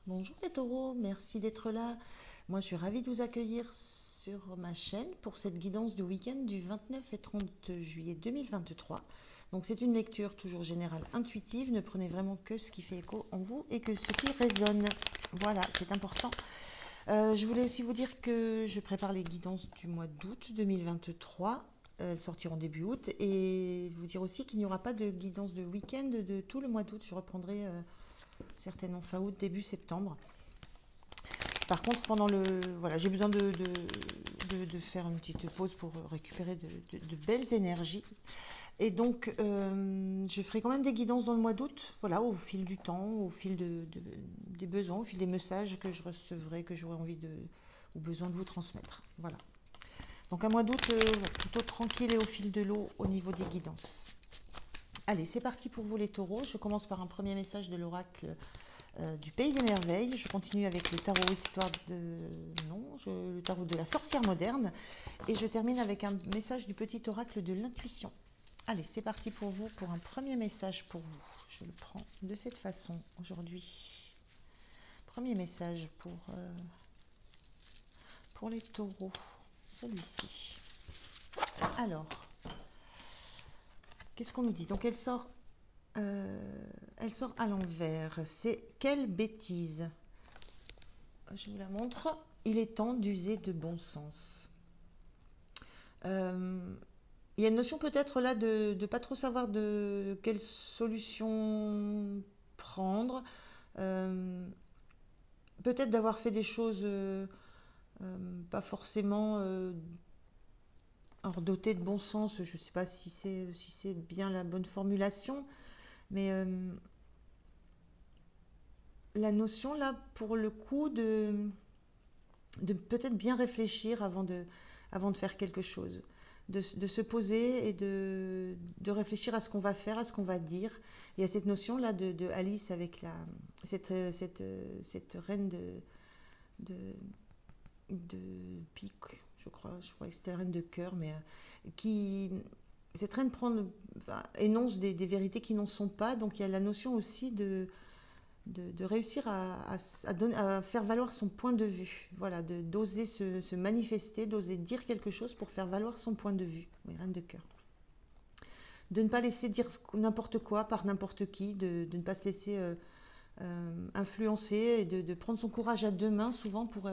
Bonjour les taureaux, merci d'être là. Moi je suis ravie de vous accueillir sur ma chaîne pour cette guidance de week-end du 29 et 30 juillet 2023. Donc c'est une lecture toujours générale intuitive, ne prenez vraiment que ce qui fait écho en vous et que ce qui résonne. Voilà, c'est important. Je voulais aussi vous dire que je prépare les guidances du mois d'août 2023. Elles sortiront début août. Et vous dire aussi qu'il n'y aura pas de guidance de week-end de tout le mois d'août. Je reprendrai certainement fin août, début septembre. Par contre, pendant le. Voilà, j'ai besoin de faire une petite pause pour récupérer de belles énergies. Et donc, je ferai quand même des guidances dans le mois d'août, voilà, au fil du temps, au fil des besoins, au fil des messages que je recevrai, que j'aurai envie de, ou besoin de vous transmettre. Voilà. Donc, un mois d'août plutôt tranquille et au fil de l'eau au niveau des guidances. Allez, c'est parti pour vous les taureaux. Je commence par un premier message de l'oracle du Pays des Merveilles. Je continue avec le tarot histoire de... Non, le tarot de la sorcière moderne. Et je termine avec un message du petit oracle de l'intuition. Allez, c'est parti pour vous, pour un premier message pour vous. Je le prends de cette façon aujourd'hui. Premier message pour les taureaux, celui-ci. Alors, qu'est-ce qu'on nous dit? Donc elle sort à l'envers. C'est quelle bêtise? Je vous la montre. Il est temps d'user de bon sens. Il y a une notion peut-être là de ne pas trop savoir de quelle solution prendre. Peut-être d'avoir fait des choses pas forcément dotées de bon sens. Je ne sais pas si c'est bien la bonne formulation, mais la notion là, pour le coup, de peut-être bien réfléchir avant de faire quelque chose. De se poser et de réfléchir à ce qu'on va faire, à ce qu'on va dire. Il y a cette notion-là de Alice avec cette reine de, de pique, je crois que c'était la reine de cœur, mais qui, cette reine énonce des vérités qui n'en sont pas, donc il y a la notion aussi de réussir à faire valoir son point de vue. Voilà, d'oser se manifester, d'oser dire quelque chose pour faire valoir son point de vue. Oui, reine de cœur. De ne pas laisser dire n'importe quoi par n'importe qui, de ne pas se laisser influencer et de prendre son courage à deux mains souvent pour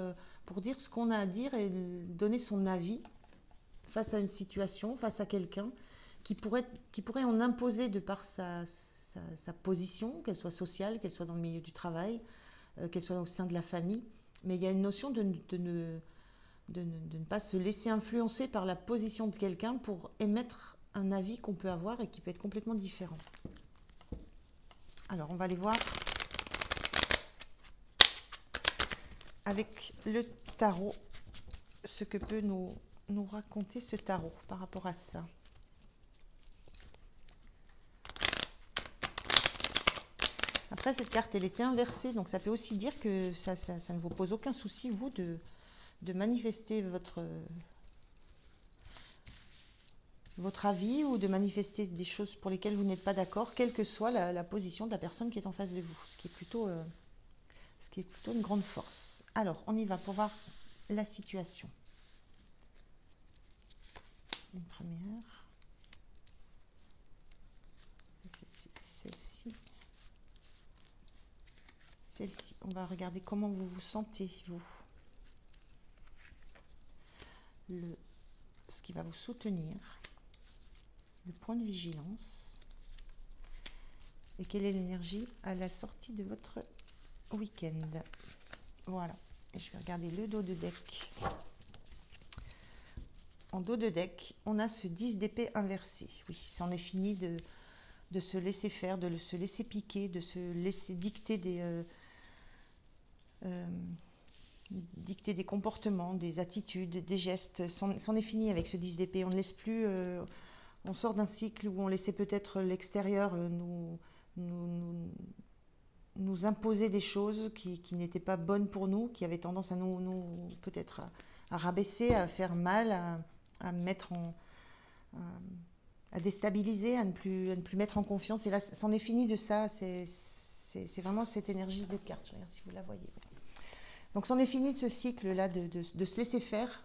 dire ce qu'on a à dire et donner son avis face à une situation, face à quelqu'un qui pourrait en imposer de par sa position, qu'elle soit sociale, qu'elle soit dans le milieu du travail, qu'elle soit au sein de la famille. Mais il y a une notion de ne pas se laisser influencer par la position de quelqu'un pour émettre un avis qu'on peut avoir et qui peut être complètement différent. Alors, on va aller voir avec le tarot ce que peut nous raconter ce tarot par rapport à ça. Après, cette carte, elle était inversée, donc ça peut aussi dire que ça ne vous pose aucun souci, vous, de manifester votre avis ou de manifester des choses pour lesquelles vous n'êtes pas d'accord, quelle que soit la position de la personne qui est en face de vous, ce qui est plutôt une grande force. Alors, on y va pour voir la situation. Une première. Celle-ci. Celle-ci. On va regarder comment vous vous sentez, vous. Ce qui va vous soutenir. Le point de vigilance. Et quelle est l'énergie à la sortie de votre week-end. Voilà. Et je vais regarder le dos de deck. En dos de deck, on a ce 10 d'épée inversé. Oui, c'en est fini de se laisser faire, de se laisser piquer, de se laisser dicter des comportements, des attitudes, des gestes. C'en est fini avec ce 10 d'épée. On ne laisse plus... on sort d'un cycle où on laissait peut-être l'extérieur nous imposer des choses qui n'étaient pas bonnes pour nous, qui avaient tendance à nous peut-être à rabaisser, à faire mal, à mettre à déstabiliser, à ne plus mettre en confiance. Et là, c'en est fini de ça. C'est vraiment cette énergie de carte. Je regarde si vous la voyez. Donc, c'en est fini de ce cycle-là de se laisser faire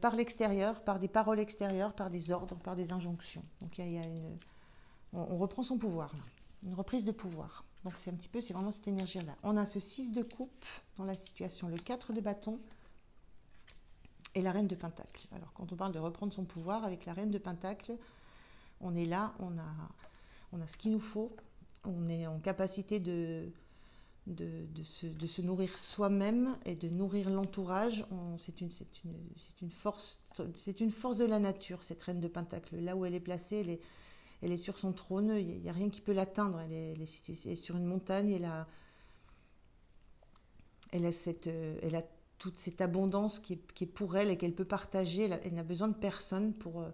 par l'extérieur, par des paroles extérieures, par des ordres, par des injonctions. Donc, on reprend son pouvoir, là. Une reprise de pouvoir. Donc, c'est vraiment cette énergie-là. On a ce 6 de coupe dans la situation, le 4 de bâton et la reine de pentacle. Alors, quand on parle de reprendre son pouvoir avec la reine de pentacle, on est là, on a ce qu'il nous faut, on est en capacité de se nourrir soi-même et de nourrir l'entourage. C'est une force de la nature, cette reine de pentacle. Là où elle est placée, elle est sur son trône, il n'y a rien qui peut l'atteindre. Elle est sur une montagne, elle a toute cette abondance qui est pour elle et qu'elle peut partager. Elle n'a besoin de personne pour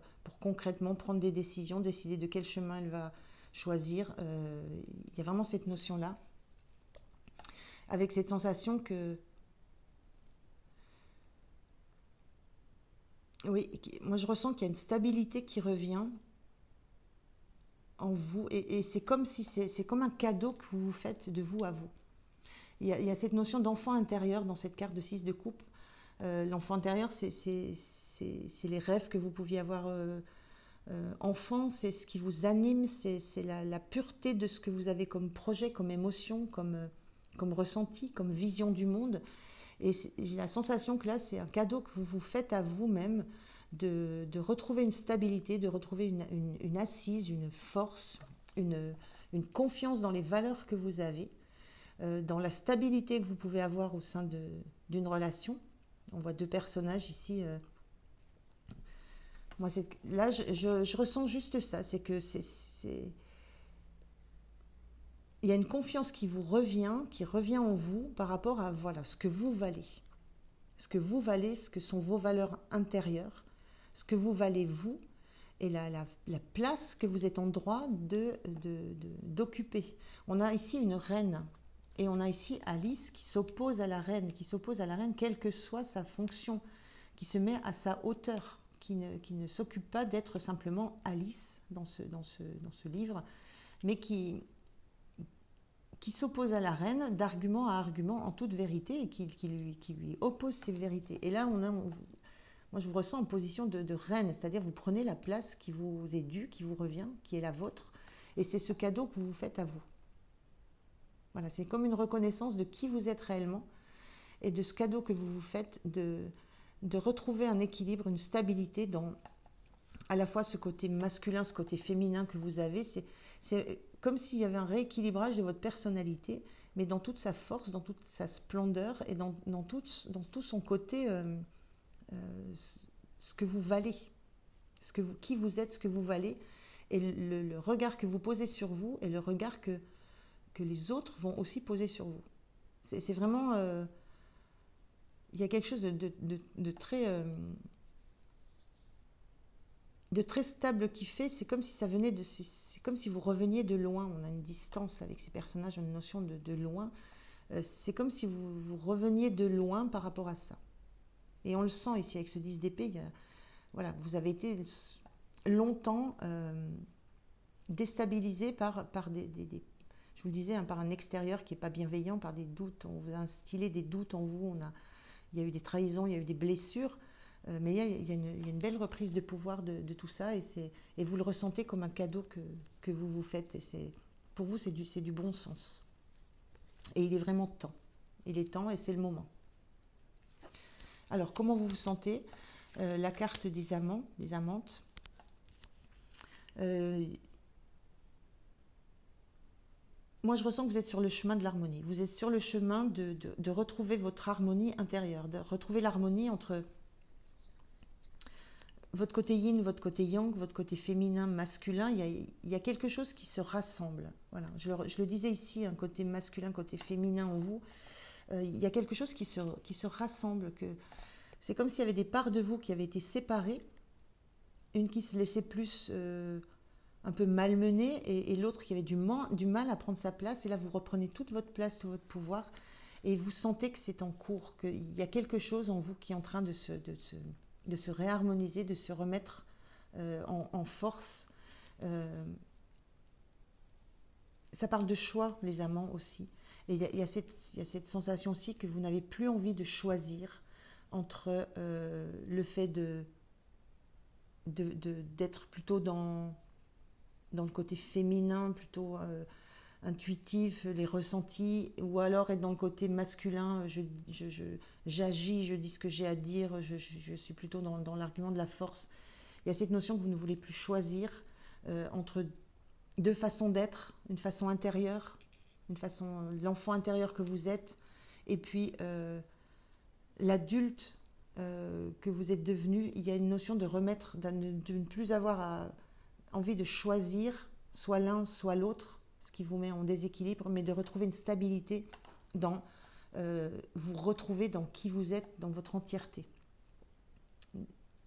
concrètement prendre des décisions, décider de quel chemin elle va choisir. Il y a vraiment cette notion-là, avec cette sensation que... Oui, moi je ressens qu'il y a une stabilité qui revient en vous, et c'est comme si c'est comme un cadeau que vous vous faites de vous à vous. Il y a cette notion d'enfant intérieur dans cette carte de 6 de coupe. L'enfant intérieur, c'est les rêves que vous pouviez avoir enfant, c'est ce qui vous anime, c'est la pureté de ce que vous avez comme projet, comme émotion, comme ressenti, comme vision du monde. Et j'ai la sensation que là, c'est un cadeau que vous vous faites à vous-même, de retrouver une stabilité, de retrouver une assise, une force, une confiance dans les valeurs que vous avez, dans la stabilité que vous pouvez avoir au sein d'une relation. On voit deux personnages ici. Moi, là, je ressens juste ça, c'est que il y a une confiance qui revient en vous par rapport à voilà, ce que vous valez. Ce que vous valez, ce que sont vos valeurs intérieures, ce que vous valez vous, et la place que vous êtes en droit d'occuper. On a ici une reine, et on a ici Alice qui s'oppose à la reine, quelle que soit sa fonction, qui se met à sa hauteur, qui ne s'occupe pas d'être simplement Alice dans ce livre, mais qui s'oppose à la reine d'argument à argument en toute vérité, et qui lui oppose ses vérités. Et là, moi je vous ressens en position de reine, c'est-à-dire vous prenez la place qui vous est due, qui vous revient, qui est la vôtre, et c'est ce cadeau que vous vous faites à vous. Voilà, c'est comme une reconnaissance de qui vous êtes réellement, et de ce cadeau que vous vous faites de retrouver un équilibre, une stabilité dans à la fois ce côté masculin, ce côté féminin que vous avez. C'est comme s'il y avait un rééquilibrage de votre personnalité, mais dans toute sa force, dans toute sa splendeur, et dans tout son côté, ce que vous valez, qui vous êtes, ce que vous valez, et le regard que vous posez sur vous, et le regard que les autres vont aussi poser sur vous. C'est vraiment... il y a quelque chose de très stable qui fait, c'est comme si ça venait c'est comme si vous reveniez de loin. On a une distance avec ces personnages, une notion de loin. C'est comme si vous reveniez de loin par rapport à ça. Et on le sent ici avec ce 10 d'épée. Voilà, vous avez été longtemps déstabilisé par je vous le disais, hein, par un extérieur qui n'est pas bienveillant, par des doutes. On vous a instillé des doutes en vous. Il y a eu des trahisons, il y a eu des blessures. Mais il y a une belle reprise de pouvoir de tout ça, et vous le ressentez comme un cadeau que vous vous faites. Et pour vous, c'est du bon sens. Et il est vraiment temps. Il est temps et c'est le moment. Alors, comment vous vous sentez? La carte des amants, des amantes. Moi, je ressens que vous êtes sur le chemin de l'harmonie. Vous êtes sur le chemin de retrouver votre harmonie intérieure, de retrouver l'harmonie entre votre côté yin, votre côté yang, votre côté féminin, masculin. Il y a quelque chose qui se rassemble. Voilà. Je le disais ici, un côté masculin, côté féminin en vous. Il y a quelque chose qui se rassemble. C'est comme s'il y avait des parts de vous qui avaient été séparées. Une qui se laissait plus un peu malmenée, et l'autre qui avait du mal à prendre sa place. Et là, vous reprenez toute votre place, tout votre pouvoir. Et vous sentez que c'est en cours, qu'il y a quelque chose en vous qui est en train de se réharmoniser, de se remettre en force. ça parle de choix, les amants aussi. Et il y a cette sensation aussi que vous n'avez plus envie de choisir entre le fait d'être plutôt dans le côté féminin, plutôt intuitif, les ressentis, ou alors être dans le côté masculin, j'agis, je dis ce que j'ai à dire, je suis plutôt dans l'argument de la force. Il y a cette notion que vous ne voulez plus choisir entre deux façons d'être, une façon intérieure, une façon, l'enfant intérieur que vous êtes, et puis l'adulte que vous êtes devenu. Il y a une notion de remettre, de ne plus avoir envie de choisir soit l'un, soit l'autre, ce qui vous met en déséquilibre, mais de retrouver une stabilité dans vous retrouver dans qui vous êtes, dans votre entièreté.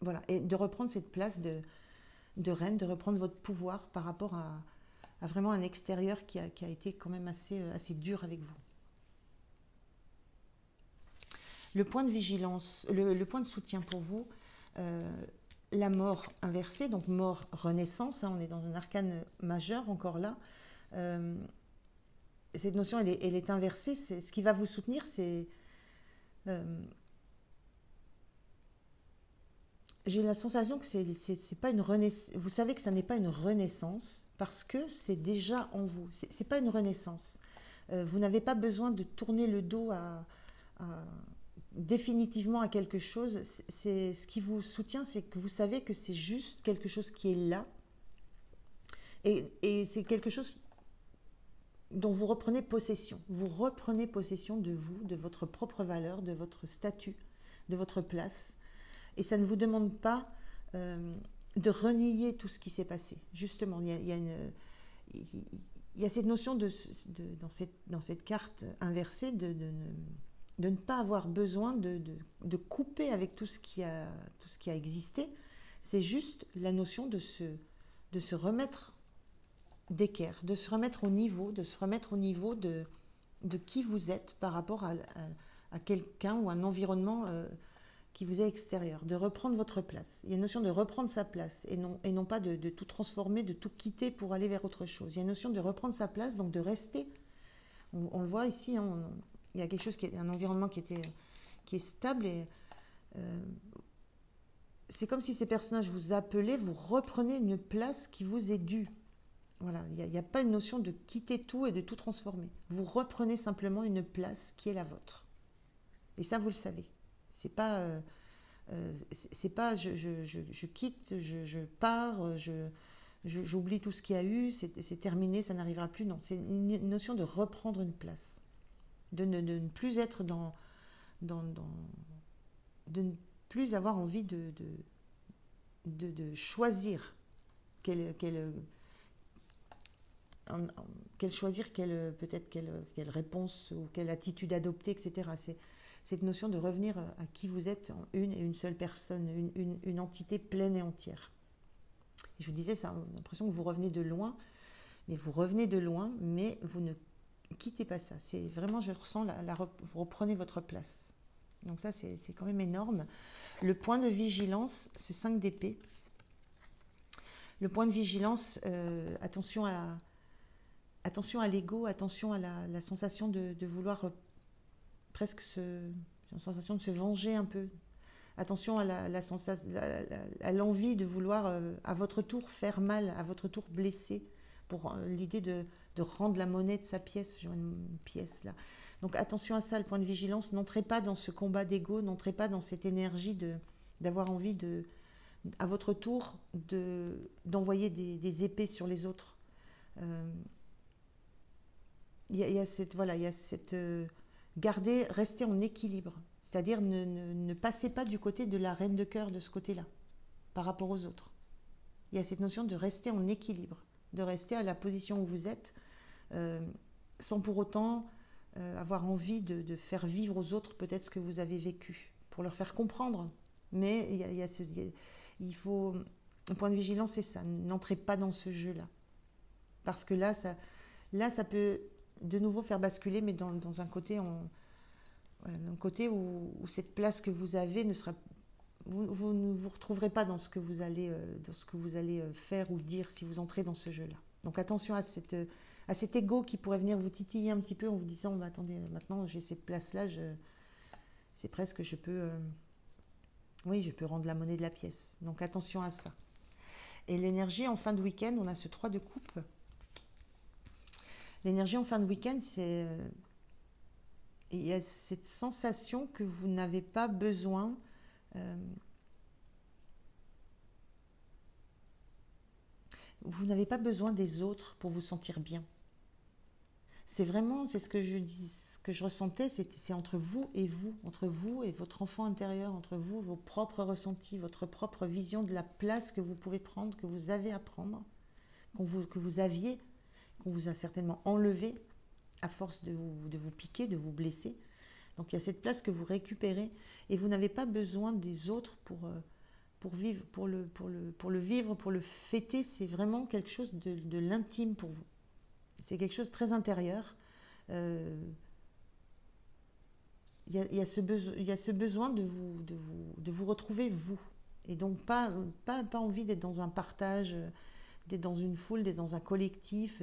Voilà, et de reprendre cette place de reine, de reprendre votre pouvoir par rapport à vraiment un extérieur qui a été quand même assez dur avec vous. Le point de vigilance, le point de soutien pour vous, la mort inversée, donc mort renaissance, hein, on est dans un arcane majeur encore là. Cette notion, elle est inversée. Ce qui va vous soutenir, c'est... j'ai la sensation que c'est pas une renaissance. Vous savez que ça n'est pas une renaissance parce que c'est déjà en vous. C'est pas une renaissance. Vous n'avez pas besoin de tourner le dos définitivement à quelque chose. Ce qui vous soutient, c'est que vous savez que c'est juste quelque chose qui est là. Et c'est quelque chose dont vous reprenez possession. Vous reprenez possession de vous, de votre propre valeur, de votre statut, de votre place. Et ça ne vous demande pas de renier tout ce qui s'est passé. Justement, il y a cette notion dans cette carte inversée de ne pas avoir besoin de couper avec tout ce qui a existé. C'est juste la notion de se remettre d'équerre, de se remettre au niveau, de qui vous êtes par rapport à quelqu'un ou un environnement qui vous est extérieur, de reprendre votre place. Il y a une notion de reprendre sa place et non pas de tout transformer, de tout quitter pour aller vers autre chose. Il y a une notion de reprendre sa place, donc de rester. On le voit ici, hein, il y a quelque chose un environnement qui est stable et c'est comme si ces personnages vous appelaient, vous reprenez une place qui vous est due. Voilà, il n'y a pas une notion de quitter tout et de tout transformer. Vous reprenez simplement une place qui est la vôtre. Et ça, vous le savez. C'est pas je quitte, je pars, j'oublie tout ce qu'il y a eu, c'est terminé, ça n'arrivera plus. Non, c'est une notion de reprendre une place, de ne plus être de ne plus avoir envie de choisir peut-être quelle réponse ou quelle attitude adopter, etc. C'est cette notion de revenir à qui vous êtes en une et une seule personne, une entité pleine et entière. Et je vous disais, ça, j'ai l'impression que vous revenez de loin, mais vous ne quittez pas ça. C'est vraiment, je ressens, vous reprenez votre place. Donc ça, c'est quand même énorme. Le point de vigilance, ce 5 d'épée. Le point de vigilance, attention à l'ego, attention à la sensation de vouloir presque une sensation de se venger un peu. Attention à l'envie de vouloir à votre tour faire mal, à votre tour blesser, pour l'idée de rendre la monnaie de sa pièce. J'ai une pièce là. Donc attention à ça, le point de vigilance. N'entrez pas dans ce combat d'ego, n'entrez pas dans cette énergie d'avoir envie à votre tour d'envoyer des épées sur les autres. Il y a cette restez en équilibre, c'est-à-dire ne passez pas du côté de la reine de cœur de ce côté-là, par rapport aux autres. Il y a cette notion de rester en équilibre, de rester à la position où vous êtes, sans pour autant avoir envie de faire vivre aux autres peut-être ce que vous avez vécu, pour leur faire comprendre. Mais il faut, un point de vigilance, c'est ça, n'entrez pas dans ce jeu-là. Parce que là, ça peut de nouveau faire basculer, mais dans un côté, où cette place que vous avez ne sera, vous ne vous retrouverez pas dans ce que vous allez faire ou dire si vous entrez dans ce jeu-là. Donc attention à cet ego qui pourrait venir vous titiller un petit peu en vous disant, bah, attendez, maintenant j'ai cette place-là, c'est presque, je peux, oui, je peux rendre la monnaie de la pièce. Donc attention à ça. Et l'énergie en fin de week-end, on a ce 3 de coupe. L'énergie en fin de week-end, c'est, il y a cette sensation que vous n'avez pas besoin, euh, vous n'avez pas besoin des autres pour vous sentir bien. C'est vraiment, c'est ce que je dis, ce que je ressentais, c'est entre vous, entre vous et votre enfant intérieur, entre vous, vos propres ressentis, votre propre vision de la place que vous pouvez prendre, que vous avez à prendre, que vous aviez, qu'on vous a certainement enlevé à force de vous piquer, de vous blesser. Donc il y a cette place que vous récupérez et vous n'avez pas besoin des autres pour vivre, pour le vivre, pour le fêter. C'est vraiment quelque chose de l'intime pour vous. C'est quelque chose de très intérieur. Euh, il y a ce besoin de vous retrouver vous. Et donc pas envie d'être dans un partage, d'être dans une foule, d'être dans un collectif.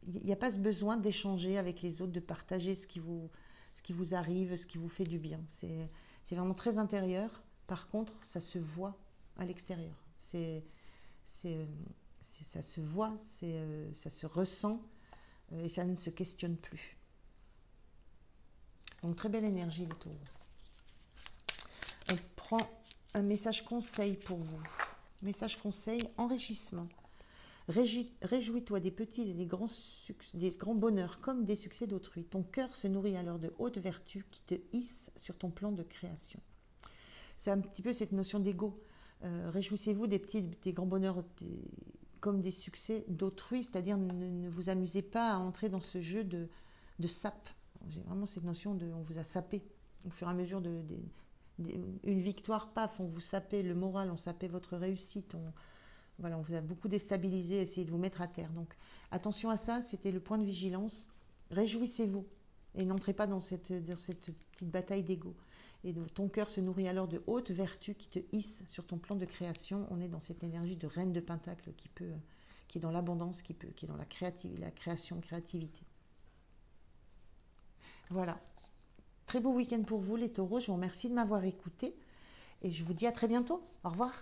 Il n'y a pas ce besoin d'échanger avec les autres, de partager ce qui vous arrive, ce qui vous fait du bien. C'est vraiment très intérieur. Par contre, ça se voit à l'extérieur. C'est, ça se voit, ça se ressent et ça ne se questionne plus. Donc très belle énergie les taureaux. On prend un message conseil pour vous. Message conseil, enrichissement. Réjouis-toi des petits et des grands bonheurs comme des succès d'autrui. Ton cœur se nourrit alors de hautes vertus qui te hissent sur ton plan de création. C'est un petit peu cette notion d'ego. Réjouissez-vous des grands bonheurs comme des succès d'autrui, c'est-à-dire ne vous amusez pas à entrer dans ce jeu de sape. J'ai vraiment cette notion de on vous a sapé au fur et à mesure une victoire, paf, on vous sapait le moral, on sapait votre réussite, voilà, on vous a beaucoup déstabilisé, essayé de vous mettre à terre. Donc attention à ça, c'était le point de vigilance. Réjouissez-vous et n'entrez pas dans cette petite bataille d'ego. Et ton cœur se nourrit alors de hautes vertus qui te hissent sur ton plan de création. On est dans cette énergie de reine de pentacle qui est dans l'abondance, qui est dans la création, créativité. Voilà. Très beau week-end pour vous les taureaux. Je vous remercie de m'avoir écouté et je vous dis à très bientôt. Au revoir.